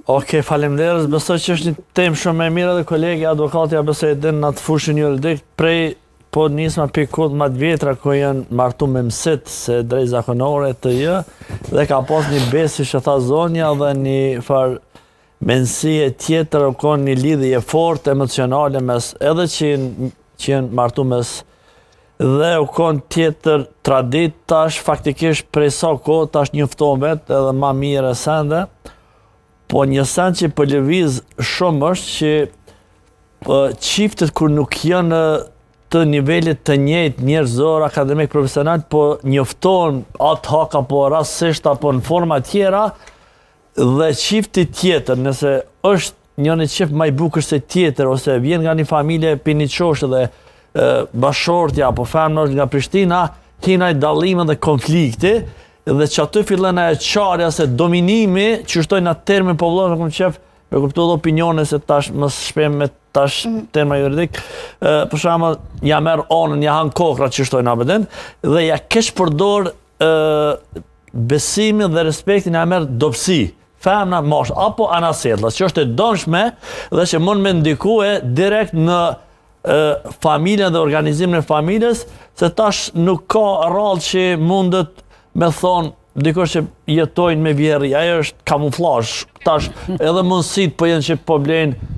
Oke, faleminderit. Besoj që është një temë shumë e mirë dhe kolegi advokati ja besoj din në atë fushën juridik prej po nisma pikut më të vjetra ku janë martu me mësit se drejt zakonore të jë dhe ka pas një besi që tha zonja dhe një farë mensie tjetër o konë një lidhje fort emocionale mes edhe që janë martu mes dhe u konë tjetër tradit tash faktikisht prej sa kohë tash njofton vetë edhe ma mire sende. Po një sen që për lëviz shumë është që qiftet kur nuk janë të nivellit të njëjtë njerëzor, akademik, profesional, po njofton ad hoc apo rastësisht apo në forma tjera dhe qifti tjetër, nëse është një qift më i bukur se tjetër ose vjen nga një familje për një qoshtë dhe bashortja apo femër nga Prishtina, hinaj dallime dhe konflikti, dhe që aty fillen e qarja se dominimi, që shtojnë atë termin popullor, në qef, me kuptu dhe opinione se tash më shpem me tash terma juridik, për shama, ja merë onën, ja hanë kokra që shtojnë abedin, dhe ja kesh përdor besimin dhe respektin ja merë dopsi, femna, mosh, apo anasedla, që është e donshme dhe që mund me ndikue direkt në familjen dhe organizimin e familjes, se tash nuk ka rrallë që mundet me thonë, dikush që jetojnë me vjerri, ajo është kamuflazh, tash edhe mundësit po jenë që po blenë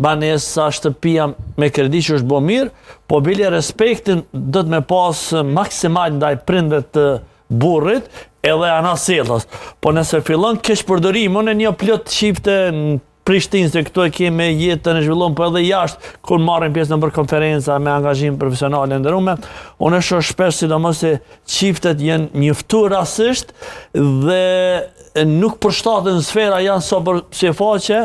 banesa, shtëpia me kredi që është bo mirë, po bile respektin dhëtë me pas maksimal ndaj prindet të burrit edhe anasellas. Po nëse fillon kesh përdorim, unë e një plot qifte në Prishtinë, se këtu e kemi jetën e zhvillon, po edhe jashtë, kur marrin pjesë në për konferenca me angazhim profesional e ndërume, unë e shoh shpesh sidomos se qiftet janë njoftuar rastësisht dhe nuk përshtaten sfera janë sa për sifaqe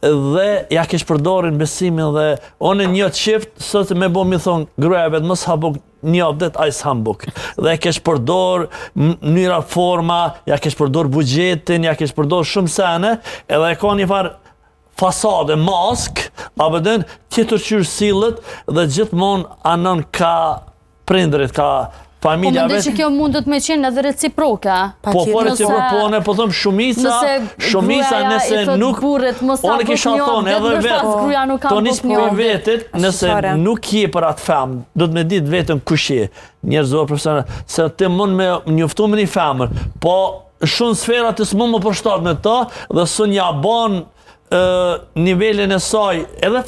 dhe ja kesh përdorin besimin dhe unë një qift sot me bo mi thonë gruaja mos habuk një abdet ajs hambuk dhe kesh përdor mënyra forma, ja kesh përdor bugjetin, ja kesh përdor shumë sene edhe e ka një farë fasade, mask, abedin, tjetër qyrë sillet dhe gjithmonë anon ka prindrit, ka familja vetë. Po mendoj që kjo mundet me qenë edhe reciproka. Po reciproka, po them shumica nëse nuk unë kisha thonë edhe vetë, tonis për vetit, nëse nuk je për atë femë, do të me ditë vetën kush je, njerëzor profesional, se ti mund me njoftu me një femër, po shumë sfera të s'mund më përshtat me ta dhe së një ban nivelin e saj edhe